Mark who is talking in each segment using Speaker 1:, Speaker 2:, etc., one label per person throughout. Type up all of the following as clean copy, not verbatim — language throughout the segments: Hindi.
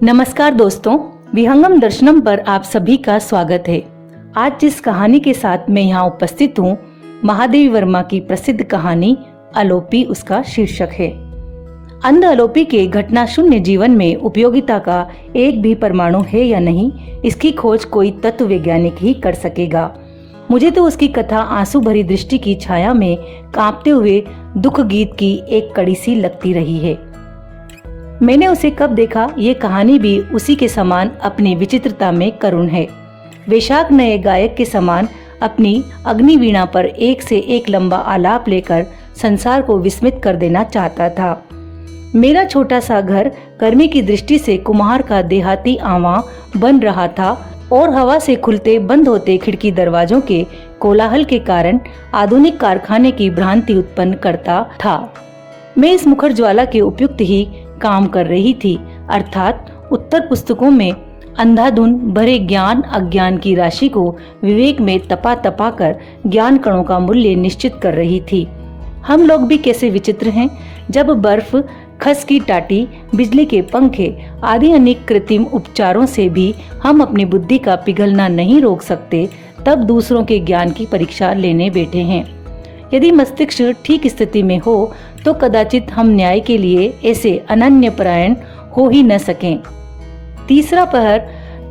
Speaker 1: नमस्कार दोस्तों, विहंगम दर्शनम पर आप सभी का स्वागत है। आज जिस कहानी के साथ मैं यहाँ उपस्थित हूँ, महादेवी वर्मा की प्रसिद्ध कहानी अलोपी उसका शीर्षक है। अंध अलोपी के घटना शून्य जीवन में उपयोगिता का एक भी परमाणु है या नहीं, इसकी खोज कोई तत्व वैज्ञानिक ही कर सकेगा। मुझे तो उसकी कथा आंसू भरी दृष्टि की छाया में कांपते हुए दुख गीत की एक कड़ी सी लगती रही है। मैंने उसे कब देखा, ये कहानी भी उसी के समान अपनी विचित्रता में करुण है। वैशाख नए गायक के समान अपनी अग्नि वीणा पर एक से एक लंबा आलाप लेकर संसार को विस्मित कर देना चाहता था। मेरा छोटा सा घर गर्मी की दृष्टि से कुम्हार का देहाती आवां बन रहा था और हवा से खुलते बंद होते खिड़की दरवाजों के कोलाहल के कारण आधुनिक कारखाने की भ्रांति उत्पन्न करता था। मैं इस मुखर ज्वाला के उपयुक्त ही काम कर रही थी, अर्थात उत्तर पुस्तकों में अंधाधुन भरे ज्ञान अज्ञान की राशि को विवेक में तपा तपा कर ज्ञान कणों का मूल्य निश्चित कर रही थी। हम लोग भी कैसे विचित्र हैं। जब बर्फ, खस की टाटी, बिजली के पंखे आदि अनेक कृत्रिम उपचारों से भी हम अपनी बुद्धि का पिघलना नहीं रोक सकते, तब दूसरों के ज्ञान की परीक्षा लेने बैठे हैं। यदि मस्तिष्क ठीक स्थिति में हो तो कदाचित हम न्याय के लिए ऐसे अनन्यपरायण हो ही न सकें। तीसरा पहर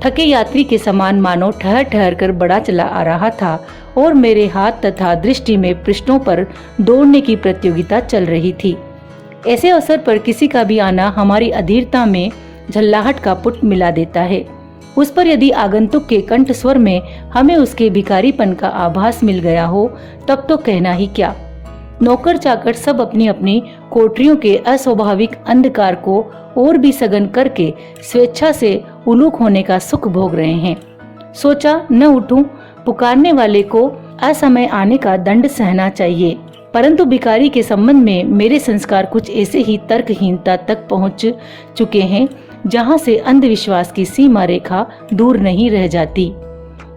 Speaker 1: थके यात्री के समान मानो ठहर ठहर कर बड़ा चला आ रहा था और मेरे हाथ तथा दृष्टि में पृष्ठों पर दौड़ने की प्रतियोगिता चल रही थी। ऐसे अवसर पर किसी का भी आना हमारी अधीरता में झल्लाहट का पुट मिला देता है। उस पर यदि आगंतुक के कंठ स्वर में हमें उसके भिखारीपन का आभास मिल गया हो, तब तो कहना ही क्या। नौकर चाकर सब अपनी अपनी कोठरियों के अस्वाभाविक अंधकार को और भी सघन करके स्वेच्छा से उलूक होने का सुख भोग रहे हैं। सोचा न उठूं, पुकारने वाले को असमय आने का दंड सहना चाहिए। परंतु भिखारी के संबंध में मेरे संस्कार कुछ ऐसे ही तर्कहीनता तक पहुंच चुके हैं जहां से अंधविश्वास की सीमा रेखा दूर नहीं रह जाती।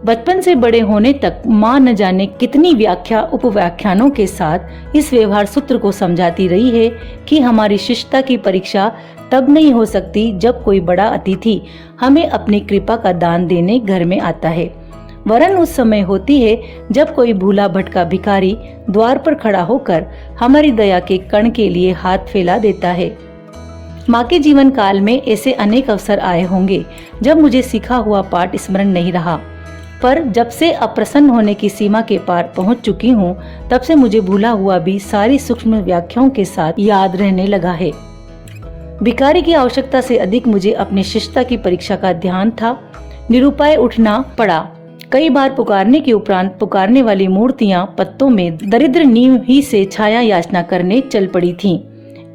Speaker 1: बचपन से बड़े होने तक माँ न जाने कितनी व्याख्या उपव्याख्यानों के साथ इस व्यवहार सूत्र को समझाती रही है कि हमारी शिष्टता की परीक्षा तब नहीं हो सकती जब कोई बड़ा अतिथि हमें अपनी कृपा का दान देने घर में आता है, वरन उस समय होती है जब कोई भूला भटका भिखारी द्वार पर खड़ा होकर हमारी दया के कण के लिए हाथ फैला देता है। माँ के जीवन काल में ऐसे अनेक अवसर आए होंगे जब मुझे सीखा हुआ पाठ स्मरण नहीं रहा, पर जब से अप्रसन्न होने की सीमा के पार पहुँच चुकी हूँ, तब से मुझे भूला हुआ भी सारी सूक्ष्म व्याख्याओं के साथ याद रहने लगा है। भिखारी की आवश्यकता से अधिक मुझे अपनी शिष्टता की परीक्षा का ध्यान था। निरुपाय उठना पड़ा। कई बार पुकारने के उपरांत पुकारने वाली मूर्तियां पत्तों में दरिद्र नींव ही से छाया याचना करने चल पड़ी थीं।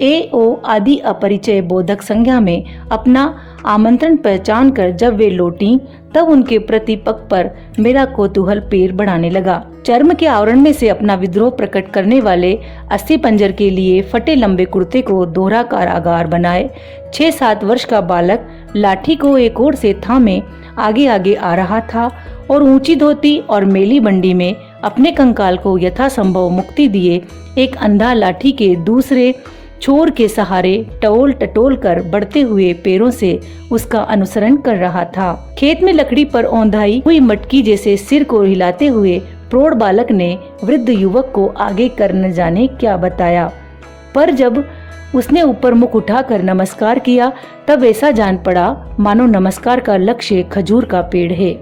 Speaker 1: ए ओ आदि अपरिचय बोधक संज्ञा में अपना आमंत्रण पहचान कर जब वे लौटी, तब उनके प्रति पग पर मेरा कौतूहल पैर बढ़ाने लगा। चर्म के आवरण में से अपना विद्रोह प्रकट करने वाले अस्थि पंजर के लिए फटे लंबे कुर्ते को दोहरा कारागार बनाए 6-7 वर्ष का बालक लाठी को एक ओर से थामे आगे आगे आ रहा था और ऊंची धोती और मेली बंडी में अपने कंकाल को यथासंभव मुक्ति दिए एक अंधा लाठी के दूसरे छोर के सहारे टटोल टटोल कर बढ़ते हुए पैरों से उसका अनुसरण कर रहा था। खेत में लकड़ी पर औंधाई हुई मटकी जैसे सिर को हिलाते हुए प्रौढ़ बालक ने वृद्ध युवक को आगे कर न जाने क्या बताया, पर जब उसने ऊपर मुख उठाकर नमस्कार किया, तब ऐसा जान पड़ा मानो नमस्कार का लक्ष्य खजूर का पेड़ है।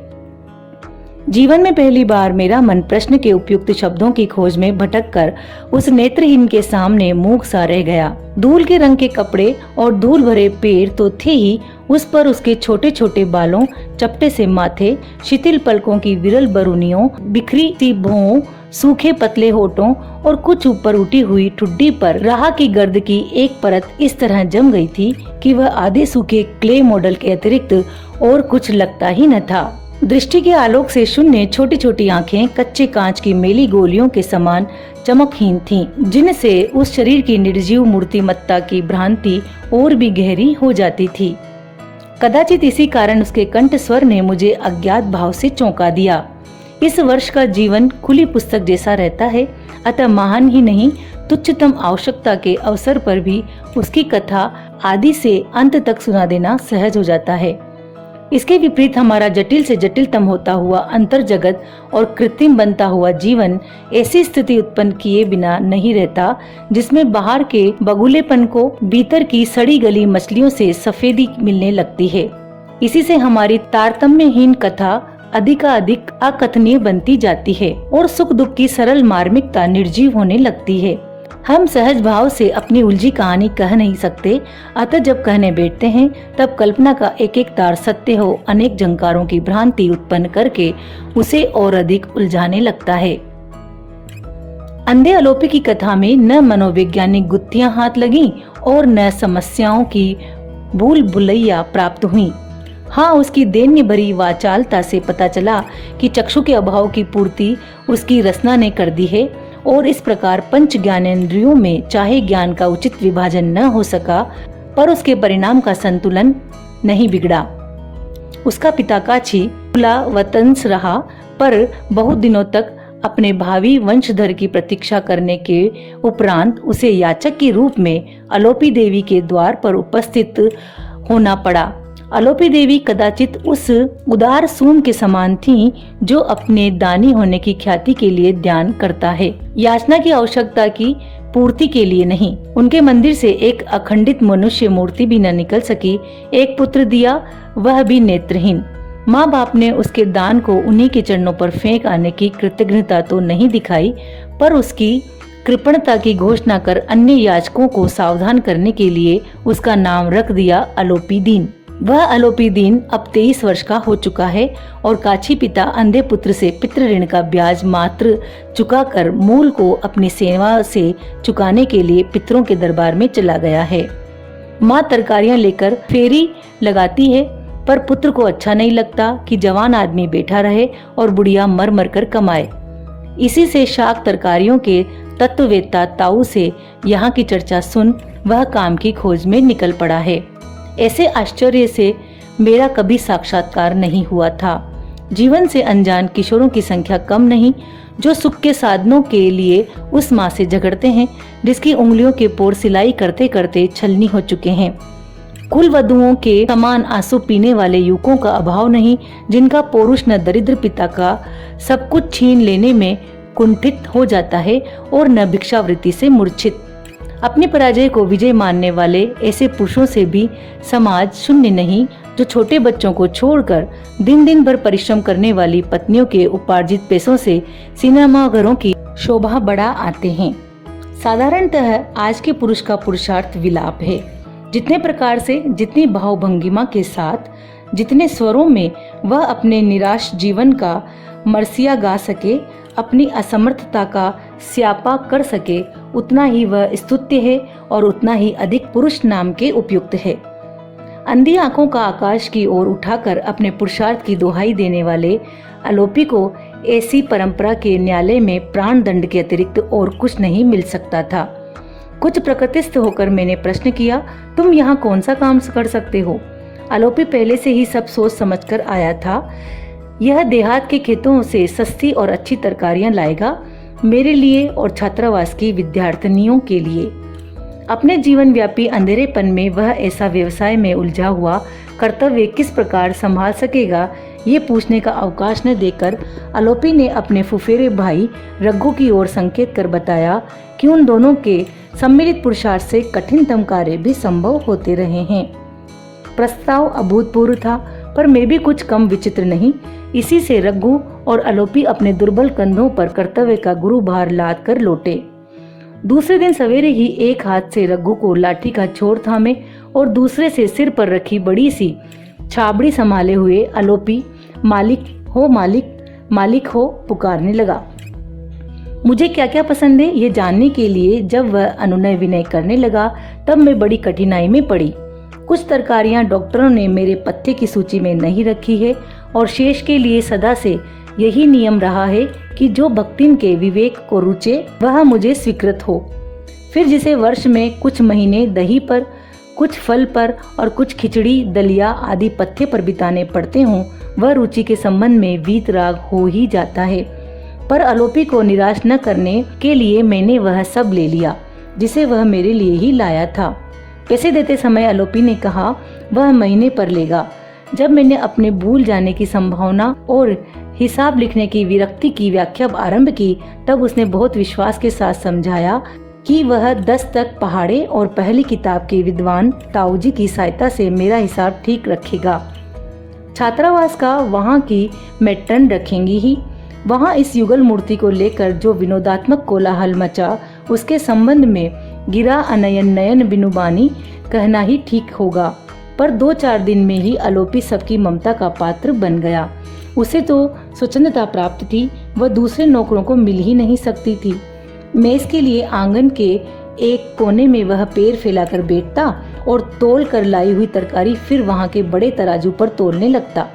Speaker 1: जीवन में पहली बार मेरा मन प्रश्न के उपयुक्त शब्दों की खोज में भटक कर उस नेत्रहीन के सामने मूक सा रह गया। धूल के रंग के कपड़े और धूल भरे पैर तो थे ही, उस पर उसके छोटे छोटे बालों, चपटे से माथे, शिथिल पलकों की विरल बरूनियों, बिखरी सी भौं, सूखे पतले होठों और कुछ ऊपर उठी हुई ठुड्डी पर राह की गर्द की एक परत इस तरह जम गई थी कि वह आधे सूखे क्ले मॉडल के अतिरिक्त और कुछ लगता ही न था। दृष्टि के आलोक से शून्य छोटी छोटी आंखें कच्चे कांच की मेली गोलियों के समान चमकहीन थीं, जिनसे उस शरीर की निर्जीव मूर्तिमत्ता की भ्रांति और भी गहरी हो जाती थी। कदाचित इसी कारण उसके कंठ स्वर ने मुझे अज्ञात भाव से चौंका दिया। इस वर्ष का जीवन खुली पुस्तक जैसा रहता है, अतः महान ही नहीं तुच्छतम आवश्यकता के अवसर पर भी उसकी कथा आदि से अंत तक सुना देना सहज हो जाता है। इसके विपरीत हमारा जटिल से जटिलतम होता हुआ अंतर जगत और कृत्रिम बनता हुआ जीवन ऐसी स्थिति उत्पन्न किए बिना नहीं रहता जिसमें बाहर के बगुलेपन को भीतर की सड़ी गली मछलियों से सफेदी मिलने लगती है। इसी से हमारी तारतम्यहीन कथा अधिकाधिक अकथनीय बनती जाती है और सुख दुख की सरल मार्मिकता निर्जीव होने लगती है। हम सहज भाव से अपनी उलझी कहानी कह नहीं सकते, अतः जब कहने बैठते हैं तब कल्पना का एक एक तार सत्य हो अनेक झंकारों की भ्रांति उत्पन्न करके उसे और अधिक उलझाने लगता है। अंधे अलोपी की कथा में न मनोवैज्ञानिक गुत्थियां हाथ लगी और न समस्याओं की भूल भुलैया प्राप्त हुई। हाँ, उसकी दैन्य भरी वाचालता से पता चला कि चक्षु के अभाव की पूर्ति उसकी रचना ने कर दी है और इस प्रकार पंच ज्ञानेंद्रियों में चाहे ज्ञान का उचित विभाजन न हो सका, पर उसके परिणाम का संतुलन नहीं बिगड़ा। उसका पिता काछी खुला वतंस रहा, पर बहुत दिनों तक अपने भावी वंशधर की प्रतीक्षा करने के उपरांत उसे याचक के रूप में अलोपी देवी के द्वार पर उपस्थित होना पड़ा। अलोपी देवी कदाचित उस उदार सूम के समान थीं जो अपने दानी होने की ख्याति के लिए ध्यान करता है, याचना की आवश्यकता की पूर्ति के लिए नहीं। उनके मंदिर से एक अखंडित मनुष्य मूर्ति भी न निकल सकी। एक पुत्र दिया, वह भी नेत्रहीन। माँ बाप ने उसके दान को उन्हीं के चरणों पर फेंक आने की कृतज्ञता तो नहीं दिखाई, पर उसकी कृपणता की घोषणा कर अन्य याचकों को सावधान करने के लिए उसका नाम रख दिया अलोपी दीन। वह अलोपी दीन अब 23 वर्ष का हो चुका है और काछी पिता अंधे पुत्र से पितृ ऋण का ब्याज मात्र चुकाकर मूल को अपनी सेवा से चुकाने के लिए पितरों के दरबार में चला गया है। माँ तरकारियां लेकर फेरी लगाती है, पर पुत्र को अच्छा नहीं लगता कि जवान आदमी बैठा रहे और बुढ़िया मर मर कर कमाए। इसी से शाक तरकारियों के तत्ववेत्ता ताऊ से यहाँ की चर्चा सुन वह काम की खोज में निकल पड़ा है। ऐसे आश्चर्य से मेरा कभी साक्षात्कार नहीं हुआ था। जीवन से अनजान किशोरों की संख्या कम नहीं, जो सुख के साधनों के लिए उस माँ से झगड़ते हैं जिसकी उंगलियों के पोर सिलाई करते करते छलनी हो चुके हैं। कुल वधुओं के समान आंसू पीने वाले युवकों का अभाव नहीं, जिनका पौरुष न दरिद्र पिता का सब कुछ छीन लेने में कुंठित हो जाता है और न भिक्षावृत्ति से मूर्छित। अपनी पराजय को विजय मानने वाले ऐसे पुरुषों से भी समाज शून्य नहीं, जो छोटे बच्चों को छोड़कर दिन दिन भर परिश्रम करने वाली पत्नियों के उपार्जित पैसों से सिनेमा घरों की शोभा बढ़ा आते हैं। साधारणतः आज के पुरुष का पुरुषार्थ विलाप है। जितने प्रकार से, जितनी भावभंगिमा के साथ, जितने स्वरों में वह अपने निराश जीवन का मरसिया गा सके, अपनी असमर्थता का स्यापा कर सके, उतना ही वह स्तुत्य है और उतना ही अधिक पुरुष नाम के उपयुक्त है। अंधी आंखों का आकाश की ओर उठाकर अपने पुरुषार्थ की दुहाई देने वाले अलोपी को ऐसी परंपरा के न्यायालय में प्राण दंड के अतिरिक्त और कुछ नहीं मिल सकता था। कुछ प्रकृतिस्थ होकर मैंने प्रश्न किया, तुम यहाँ कौन सा काम कर सकते हो? अलोपी पहले से ही सब सोच समझ कर आया था। यह देहात के खेतों से सस्ती और अच्छी तरकारियां लाएगा, मेरे लिए और छात्रावास की विद्यार्थिनियों के लिए। अपने जीवन व्यापी अंधेरेपन में वह ऐसा व्यवसाय में उलझा हुआ कर्तव्य किस प्रकार संभाल सकेगा, ये पूछने का अवकाश न देकर अलोपी ने अपने फुफेरे भाई रघु की ओर संकेत कर बताया कि उन दोनों के सम्मिलित पुरुषार्थ से कठिनतम कार्य भी संभव होते रहे हैं। प्रस्ताव अभूतपूर्व था, पर मैं भी कुछ कम विचित्र नहीं। इसी से रघु और अलोपी अपने दुर्बल कंधों पर कर्तव्य का गुरुभार लाद कर लौटे। दूसरे दिन सवेरे ही एक हाथ से रघु को लाठी का छोर थामे और दूसरे से सिर पर रखी बड़ी सी छाबड़ी संभाले हुए अलोपी मालिक हो, मालिक मालिक हो पुकारने लगा। मुझे क्या क्या पसंद है ये जानने के लिए जब वह अनुनय विनय करने लगा, तब मैं बड़ी कठिनाई में पड़ी। कुछ तरकारियां डॉक्टरों ने मेरे पथ्य की सूची में नहीं रखी है और शेष के लिए सदा से यही नियम रहा है कि जो भक्तिन के विवेक को रुचे वह मुझे स्वीकृत हो। फिर जिसे वर्ष में कुछ महीने दही पर, कुछ फल पर और कुछ खिचड़ी दलिया आदि पथ्य पर बिताने पड़ते हों, वह रुचि के संबंध में वीतराग हो ही जाता है। पर आलोपी को निराश न करने के लिए मैंने वह सब ले लिया जिसे वह मेरे लिए ही लाया था। पैसे देते समय आलोपी ने कहा वह महीने पर लेगा। जब मैंने अपने भूल जाने की संभावना और हिसाब लिखने की विरक्ति की व्याख्या आरंभ की, तब उसने बहुत विश्वास के साथ समझाया कि वह 10 तक पहाड़े और पहली किताब के विद्वान ताऊजी की सहायता से मेरा हिसाब ठीक रखेगा। छात्रावास का वहाँ की मैट्रन रखेंगी ही। वहाँ इस युगल मूर्ति को लेकर जो विनोदात्मक कोलाहल मचा, उसके संबंध में गिरा अनयन नयन बिनुबानी कहना ही ठीक होगा। पर 2-4 दिन में ही आलोपी सबकी ममता का पात्र बन गया। उसे तो स्वच्छंदता प्राप्त थी, वह दूसरे नौकरों को मिल ही नहीं सकती थी। मेज के लिए आंगन के एक कोने में वह पैर फैलाकर बैठता और तोल कर लाई हुई तरकारी फिर वहाँ के बड़े तराजू पर तोलने लगता।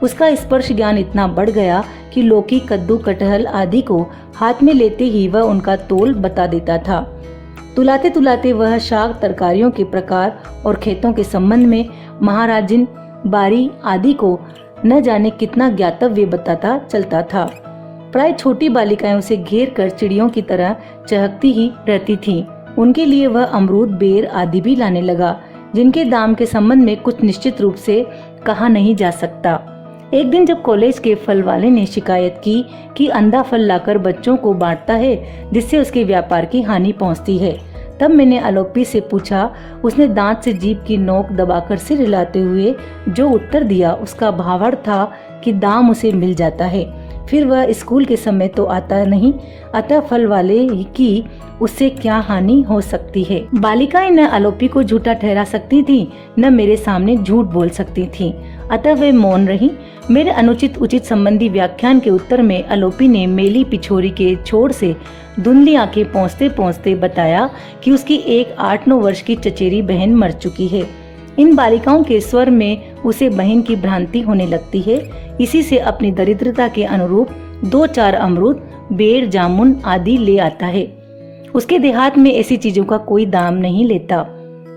Speaker 1: उसका स्पर्श ज्ञान इतना बढ़ गया कि लौकी, कद्दू, कटहल आदि को हाथ में लेते ही वह उनका तोल बता देता था। तुलाते तुलाते वह शाक, तरकारियों के प्रकार और खेतों के संबंध में महाराजिन, बारी आदि को न जाने कितना ज्ञातव्य बताता चलता था। प्राय छोटी बालिकाएं उसे घेर कर चिड़ियों की तरह चहकती ही रहती थीं। उनके लिए वह अमरूद, बेर आदि भी लाने लगा, जिनके दाम के संबंध में कुछ निश्चित रूप से कहा नहीं जा सकता। एक दिन जब कॉलेज के फल वाले ने शिकायत की कि अंधा फल लाकर बच्चों को बांटता है जिससे उसके व्यापार की हानि पहुंचती है, तब मैंने आलोपी से पूछा। उसने दांत से जीभ की नोक दबाकर सिर हिलाते हुए जो उत्तर दिया, उसका भावार्थ था कि दाम उसे मिल जाता है, फिर वह स्कूल के समय तो आता नहीं, अतः फल वाले की उससे क्या हानि हो सकती है। बालिकाएं न आलोपी को झूठा ठहरा सकती थीं, न मेरे सामने झूठ बोल सकती थीं, अतः वे मौन रहीं। मेरे अनुचित उचित संबंधी व्याख्यान के उत्तर में आलोपी ने मेली पिछोरी के छोर से धुंधली आंखें पोंछते पोंछते बताया कि उसकी एक 8-9 वर्ष की चचेरी बहन मर चुकी है। इन बालिकाओं के स्वर में उसे बहन की भ्रांति होने लगती है। इसी से अपनी दरिद्रता के अनुरूप 2-4 अमरूद, बेर, जामुन आदि ले आता है। उसके देहात में ऐसी चीजों का कोई दाम नहीं लेता।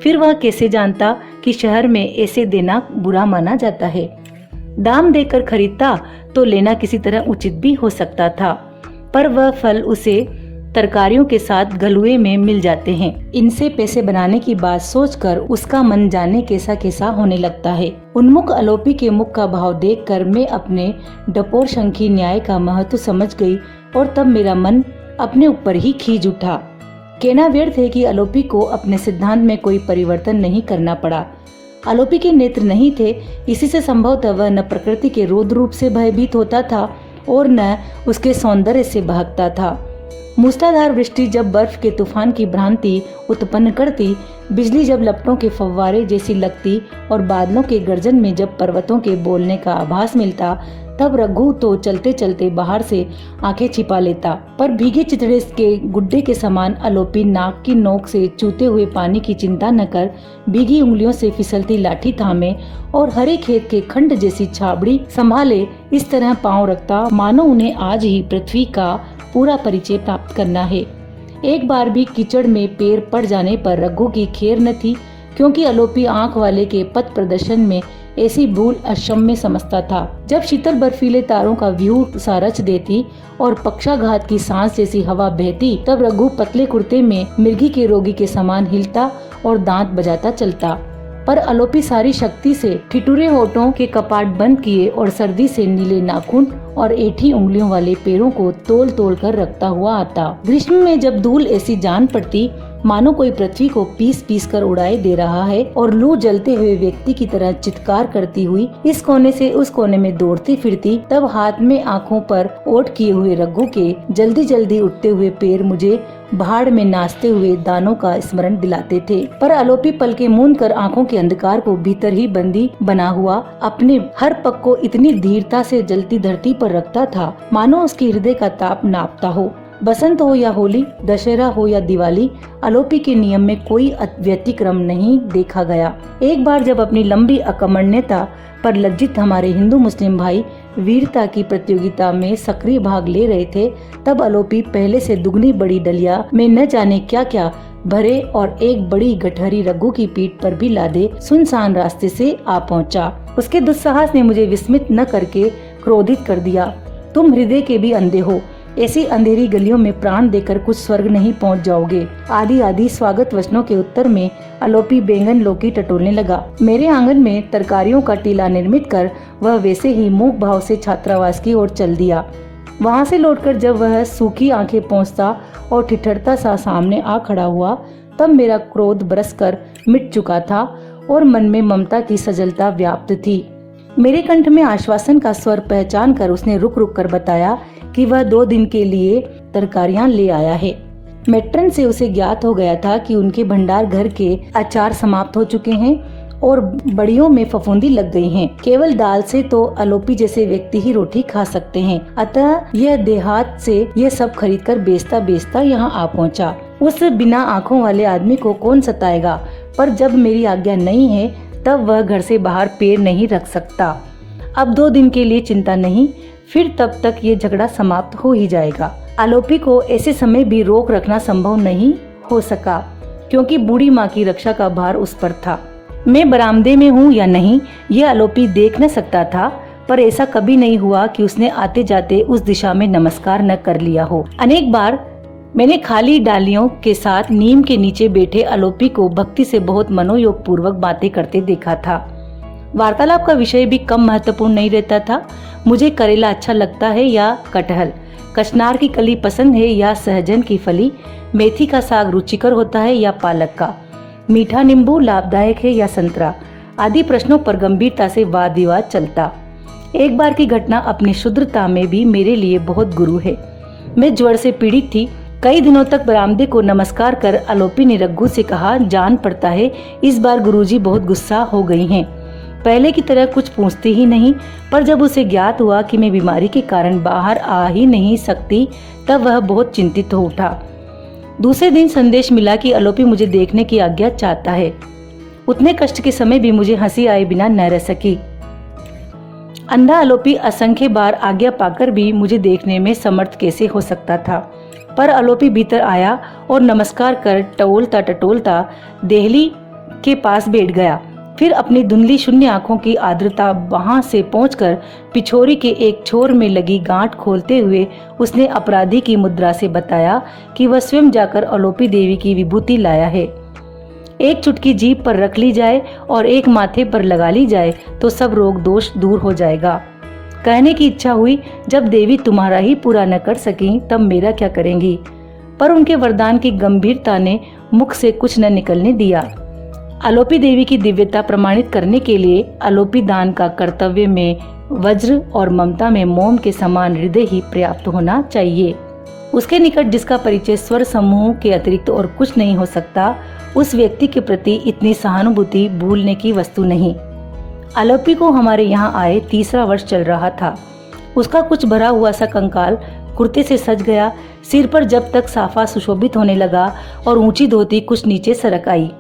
Speaker 1: फिर वह कैसे जानता कि शहर में ऐसे देना बुरा माना जाता है। दाम देकर खरीदता तो लेना किसी तरह उचित भी हो सकता था, पर वह फल उसे तरकारियों के साथ गलुए में मिल जाते हैं। इनसे पैसे बनाने की बात सोचकर उसका मन जाने कैसा कैसा होने लगता है। उन्मुख आलोपी के मुख का भाव देखकर मैं अपने डपोर शंखी न्याय का महत्व समझ गई और तब मेरा मन अपने ऊपर ही खींच उठा। कहना व्यर्थ है कि आलोपी को अपने सिद्धांत में कोई परिवर्तन नहीं करना पड़ा। आलोपी के नेत्र नहीं थे, इसी से संभवतः वह न प्रकृति के रौद्र रूप से भयभीत होता था और न उसके सौंदर्य से बहकता था। मूसलाधार वृष्टि जब बर्फ के तूफान की भ्रांति उत्पन्न करती, बिजली जब लपटों के फव्वारे जैसी लगती और बादलों के गर्जन में जब पर्वतों के बोलने का आभास मिलता, तब रघु तो चलते चलते बाहर से आंखें छिपा लेता, पर भीगे चितड़े के गुड्डे के समान आलोपी नाक की नोक से चूते हुए पानी की चिंता न कर भीगी उंगलियों से फिसलती लाठी थामे और हरे खेत के खंड जैसी छाबड़ी संभाले इस तरह पांव रखता मानो उन्हें आज ही पृथ्वी का पूरा परिचय प्राप्त करना है। एक बार भी कीचड़ में पैर पड़ जाने पर रघु की खैर न थी, क्योंकि आलोपी आंख वाले के पथ प्रदर्शन में ऐसी भूल अक्षम्य समझता था। जब शीतल बर्फीले तारों का व्यू सा रच देती और पक्षाघात की सांस जैसी हवा बहती, तब रघु पतले कुर्ते में मिर्गी के रोगी के समान हिलता और दांत बजाता चलता। पर आलोपी सारी शक्ति से ठिठुरे होठों के कपाट बंद किए और सर्दी से नीले नाखून और ऐठी उंगलियों वाले पैरों को तोल तोल कर रखता हुआ आता। ग्रीष्म में जब धूल ऐसी जान पड़ती मानो कोई पृथ्वी को पीस पीस कर उड़ाए दे रहा है और लू जलते हुए व्यक्ति की तरह चित्कार करती हुई इस कोने से उस कोने में दौड़ती फिरती, तब हाथ में आंखों पर ओट किए हुए रघु के जल्दी जल्दी उठते हुए पैर मुझे भाड़ में नाचते हुए दानों का स्मरण दिलाते थे। पर आलोपी पलके मूंद कर आंखों के अंधकार को भीतर ही बंदी बना हुआ अपने हर पग को इतनी धीरता से जलती धरती पर रखता था मानो उसके हृदय का ताप नापता हो। बसंत हो या होली, दशहरा हो या दिवाली, आलोपी के नियम में कोई व्यतिक्रम नहीं देखा गया। एक बार जब अपनी लंबी अकर्मण्यता पर लज्जित हमारे हिंदू मुस्लिम भाई वीरता की प्रतियोगिता में सक्रिय भाग ले रहे थे, तब आलोपी पहले से दुगनी बड़ी डलिया में न जाने क्या क्या भरे और एक बड़ी गठरी रघु की पीठ पर भी लादे सुनसान रास्ते से आ पहुंचा। उसके दुस्साहस ने मुझे विस्मित न करके क्रोधित कर दिया। तुम हृदय के भी अंधे हो, ऐसी अंधेरी गलियों में प्राण देकर कुछ स्वर्ग नहीं पहुंच जाओगे। आदि आदि स्वागत वचनों के उत्तर में आलोपी बैंगन लौकी टटोलने लगा। मेरे आंगन में तरकारियों का टीला निर्मित कर वह वैसे ही मूक भाव से छात्रावास की ओर चल दिया। वहां से लौटकर जब वह सूखी आंखें पोंछता और ठिठुरता सा सामने आ खड़ा हुआ, तब मेरा क्रोध बरसकर मिट चुका था और मन में ममता की सजलता व्याप्त थी। मेरे कंठ में आश्वासन का स्वर पहचान कर उसने रुक रुक कर बताया कि वह 2 दिन के लिए तरकारियां ले आया है। मैट्रन से उसे ज्ञात हो गया था कि उनके भंडार घर के अचार समाप्त हो चुके हैं और बड़ियों में फफूंदी लग गई हैं। केवल दाल से तो आलोपी जैसे व्यक्ति ही रोटी खा सकते हैं। अतः यह देहात से यह सब खरीद कर बेचता यहाँ आ पहुँचा। उस बिना आँखों वाले आदमी को कौन सताएगा, पर जब मेरी आज्ञा नहीं है तब वह घर से बाहर पैर नहीं रख सकता। अब 2 दिन के लिए चिंता नहीं, फिर तब तक ये झगड़ा समाप्त हो ही जाएगा। आलोपी को ऐसे समय भी रोक रखना संभव नहीं हो सका, क्योंकि बूढ़ी माँ की रक्षा का भार उस पर था। मैं बरामदे में हूँ या नहीं यह आलोपी देख न सकता था, पर ऐसा कभी नहीं हुआ कि उसने आते जाते उस दिशा में नमस्कार न कर लिया हो। अनेक बार मैंने खाली डालियों के साथ नीम के नीचे बैठे आलोपी को भक्ति से बहुत मनोयोग पूर्वक बातें करते देखा था। वार्तालाप का विषय भी कम महत्वपूर्ण नहीं रहता था। मुझे करेला अच्छा लगता है या कटहल, कचनार की कली पसंद है या सहजन की फली, मेथी का साग रुचिकर होता है या पालक का, मीठा नींबू लाभदायक है या संतरा, आदि प्रश्नों पर गंभीरता से वाद विवाद चलता। एक बार की घटना अपनी शुद्रता में भी मेरे लिए बहुत गुरु है। मैं ज्वर से पीड़ित थी। कई दिनों तक बरामदे को नमस्कार कर आलोपी ने रघु से कहा, जान पड़ता है इस बार गुरुजी बहुत गुस्सा हो गई हैं। पहले की तरह कुछ पूछती ही नहीं, पर जब उसे ज्ञात हुआ कि मैं बीमारी के कारण बाहर आ ही नहीं सकती, तब वह बहुत चिंतित हो उठा। दूसरे दिन संदेश मिला कि आलोपी मुझे देखने की आज्ञा चाहता है। उतने कष्ट के समय भी मुझे हंसी आए बिना न रह सकी। अंधा आलोपी असंख्य बार आज्ञा पाकर भी मुझे देखने में समर्थ कैसे हो सकता था, पर आलोपी भीतर आया और नमस्कार कर टटोलता टटोलता देहली के पास बैठ गया। फिर अपनी धुंधली शून्य आंखों की आर्द्रता वहां से पहुंचकर पिछोरी के एक छोर में लगी गांठ खोलते हुए उसने अपराधी की मुद्रा से बताया कि वह स्वयं जाकर आलोपी देवी की विभूति लाया है। एक चुटकी जीभ पर रख ली जाए और एक माथे पर लगा ली जाए तो सब रोग दोष दूर हो जाएगा। कहने की इच्छा हुई, जब देवी तुम्हारा ही पूरा न कर सकी तब मेरा क्या करेंगी, पर उनके वरदान की गंभीरता ने मुख से कुछ न निकलने दिया। आलोपी देवी की दिव्यता प्रमाणित करने के लिए आलोपी दान का कर्तव्य में वज्र और ममता में मोम के समान हृदय ही पर्याप्त होना चाहिए। उसके निकट जिसका परिचय स्वर समूह के अतिरिक्त और कुछ नहीं हो सकता, उस व्यक्ति के प्रति इतनी सहानुभूति भूलने की वस्तु नहीं। आलोपी को हमारे यहाँ आए 3रा वर्ष चल रहा था। उसका कुछ भरा हुआ सा कंकाल कुर्ते से सज गया, सिर पर जब तक साफा सुशोभित होने लगा और ऊंची धोती कुछ नीचे सरक आई।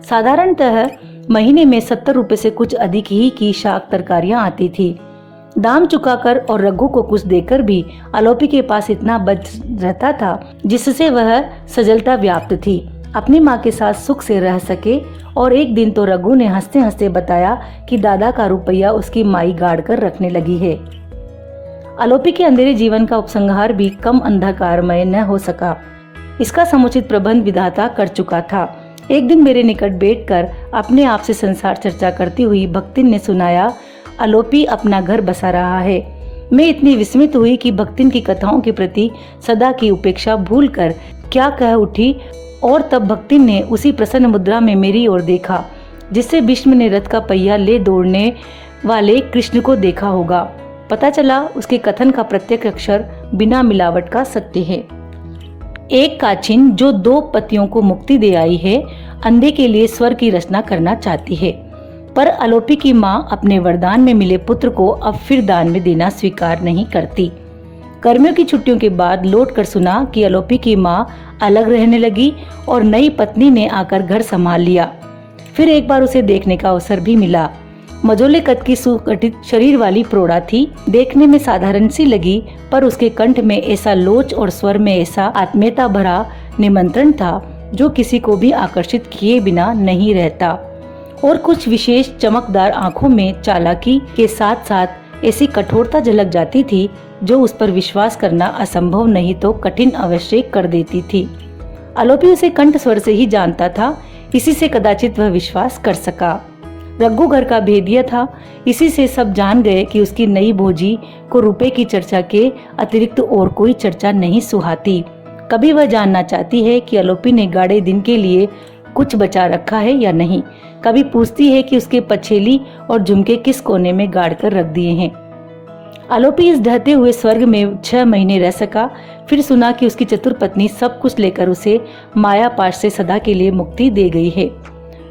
Speaker 1: साधारणतः महीने में 70 रुपए से कुछ अधिक ही की शाक तरकारियां आती थी। दाम चुकाकर और रघु को कुछ देकर भी आलोपी के पास इतना बच रहता था जिससे वह सजलता व्याप्त थी, अपनी माँ के साथ सुख से रह सके। और एक दिन तो रघु ने हंसते हंसते बताया कि दादा का रुपया उसकी माई गाड़ कर रखने लगी है। आलोपी के अंधेरे जीवन का उपसंहार भी कम अंधकारमय न हो सका। इसका समुचित प्रबंध विधाता कर चुका था। एक दिन मेरे निकट बैठकर अपने आप से संसार चर्चा करती हुई भक्तिन ने सुनाया, आलोपी अपना घर बसा रहा है। मैं इतनी विस्मित हुई कि भक्तिन की कथाओं के प्रति सदा की उपेक्षा भूलकर क्या कह उठी, और तब भक्तिन ने उसी प्रसन्न मुद्रा में मेरी ओर देखा जिससे भीष्म ने रथ का पहिया ले दौड़ने वाले कृष्ण को देखा होगा। पता चला उसके कथन का प्रत्येक अक्षर बिना मिलावट का सत्य है। एक काछिन जो 2 पतियों को मुक्ति दे आई है, अंधे के लिए स्वर की रचना करना चाहती है, पर आलोपी की माँ अपने वरदान में मिले पुत्र को अब फिर दान में देना स्वीकार नहीं करती। गर्मियों की छुट्टियों के बाद लौटकर सुना कि आलोपी की माँ अलग रहने लगी और नई पत्नी ने आकर घर संभाल लिया। फिर एक बार उसे देखने का अवसर भी मिला। मझोले कद की सुगठित शरीर वाली प्रौढ़ा थी। देखने में साधारण सी लगी, पर उसके कंठ में ऐसा लोच और स्वर में ऐसा आत्मीयता भरा निमंत्रण था जो किसी को भी आकर्षित किए बिना नहीं रहता, और कुछ विशेष चमकदार आंखों में चालाकी के साथ साथ ऐसी कठोरता झलक जाती थी जो उस पर विश्वास करना असंभव नहीं तो कठिन अवश्य कर देती थी। आलोपी उसे कंठ स्वर से ही जानता था, इसी से कदाचित वह विश्वास कर सका। रघु घर का भेदिया था, इसी से सब जान गए कि उसकी नई भोजी को रुपए की चर्चा के अतिरिक्त और कोई चर्चा नहीं सुहाती। कभी वह जानना चाहती है कि आलोपी ने गाढ़े दिन के लिए कुछ बचा रखा है या नहीं। कभी पूछती है कि उसके पछेली और झुमके किस कोने में गाड़ कर रख दिए हैं। आलोपी इस ढहते हुए स्वर्ग में 6 महीने रह सका। फिर सुना कि उसकी चतुर पत्नी सब कुछ लेकर उसे माया पाश से सदा के लिए मुक्ति दे गई है।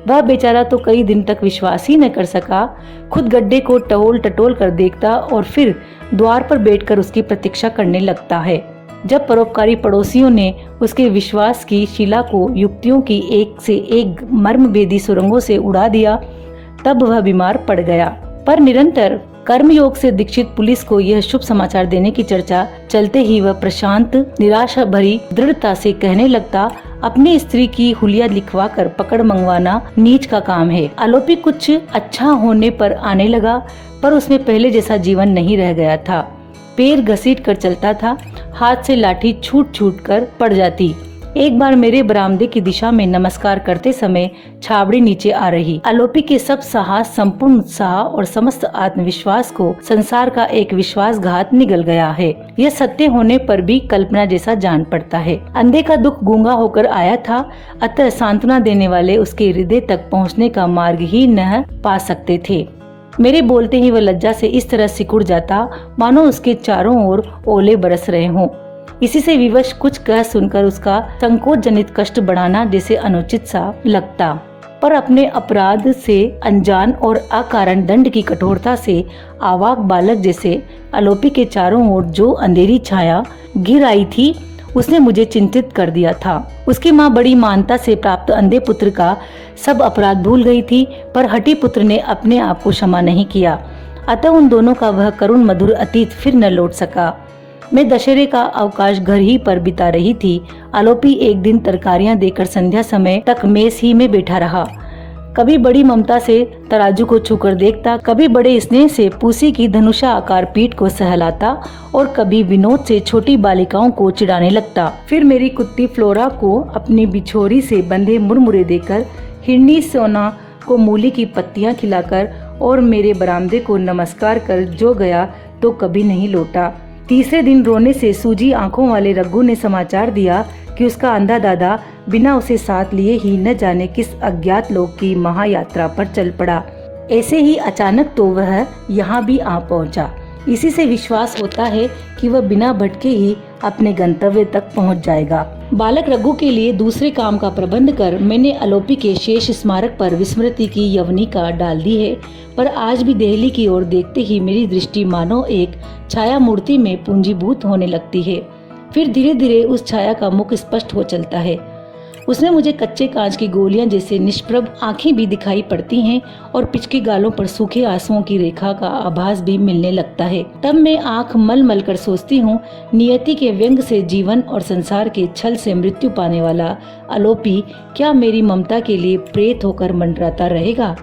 Speaker 1: वह बेचारा तो कई दिन तक विश्वास ही न कर सका। खुद गड्ढे को टटोल टटोल कर देखता और फिर द्वार पर बैठकर उसकी प्रतीक्षा करने लगता है। जब परोपकारी पड़ोसियों ने उसके विश्वास की शिला को युक्तियों की एक से एक मर्मभेदी सुरंगों से उड़ा दिया, तब वह बीमार पड़ गया। पर निरंतर कर्मयोग से दीक्षित पुलिस को यह शुभ समाचार देने की चर्चा चलते ही वह प्रशांत निराशा भरी दृढ़ता से कहने लगता, अपनी स्त्री की हुलिया लिखवा कर पकड़ मंगवाना नीच का काम है। आलोपी कुछ अच्छा होने पर आने लगा, पर उसमें पहले जैसा जीवन नहीं रह गया था। पैर घसीट कर चलता था, हाथ से लाठी छूट छूट कर पड़ जाती। एक बार मेरे बरामदे की दिशा में नमस्कार करते समय छाबड़ी नीचे आ रही। आलोपी के सब साहस, संपूर्ण उत्साह और समस्त आत्मविश्वास को संसार का एक विश्वासघात निगल गया है। यह सत्य होने पर भी कल्पना जैसा जान पड़ता है। अंधे का दुख गूंगा होकर आया था, अतः सांत्वना देने वाले उसके हृदय तक पहुँचने का मार्ग ही न पा सकते थे। मेरे बोलते ही वह लज्जा से इस तरह सिकुड़ जाता मानो उसके चारों ओर ओले बरस रहे हों। इसी से विवश कुछ कह सुनकर उसका संकोच जनित कष्ट बढ़ाना जैसे अनुचित सा लगता, पर अपने अपराध से अनजान और अकारण दंड की कठोरता से आवाक बालक जैसे आलोपी के चारों ओर जो अंधेरी छाया घिर आई थी, उसने मुझे चिंतित कर दिया था। उसकी माँ बड़ी मानता से प्राप्त अंधे पुत्र का सब अपराध भूल गई थी, पर हठी पुत्र ने अपने आप को क्षमा नहीं किया। अतः उन दोनों का वह करुण मधुर अतीत फिर न लौट सका। मैं दशहरे का अवकाश घर ही पर बिता रही थी। आलोपी एक दिन तरकारियां देकर संध्या समय तक मेस ही में बैठा रहा। कभी बड़ी ममता से तराजू को छूकर देखता, कभी बड़े स्नेह से पूसी की धनुषा आकार पीठ को सहलाता और कभी विनोद से छोटी बालिकाओं को चिढ़ाने लगता। फिर मेरी कुत्ती फ्लोरा को अपनी बिछोरी से बंधे मुरमुरे देकर, हिरनी सोना को मूली की पत्तियां खिलाकर और मेरे बरामदे को नमस्कार कर जो गया तो कभी नहीं लौटा। तीसरे दिन रोने से सूजी आंखों वाले रघु ने समाचार दिया कि उसका अंधा दादा बिना उसे साथ लिए ही न जाने किस अज्ञात लोक की महायात्रा पर चल पड़ा। ऐसे ही अचानक तो वह यहाँ भी आ पहुँचा। इसी से विश्वास होता है कि वह बिना भटके ही अपने गंतव्य तक पहुँच जाएगा। बालक रघु के लिए दूसरे काम का प्रबंध कर मैंने आलोपी के शेष स्मारक पर विस्मृति की यवनिका डाल दी है, पर आज भी देहली की ओर देखते ही मेरी दृष्टि मानो एक छाया मूर्ति में पूंजीभूत होने लगती है। फिर धीरे धीरे उस छाया का मुख स्पष्ट हो चलता है। उसमें मुझे कच्चे कांच की गोलियां जैसे निष्प्रभ आंखें भी दिखाई पड़ती हैं और पिचके गालों पर सूखे आंसुओं की रेखा का आभास भी मिलने लगता है। तब मैं आंख मल मल कर सोचती हूँ, नियति के व्यंग से जीवन और संसार के छल से मृत्यु पाने वाला आलोपी क्या मेरी ममता के लिए प्रेत होकर मंडराता रहेगा।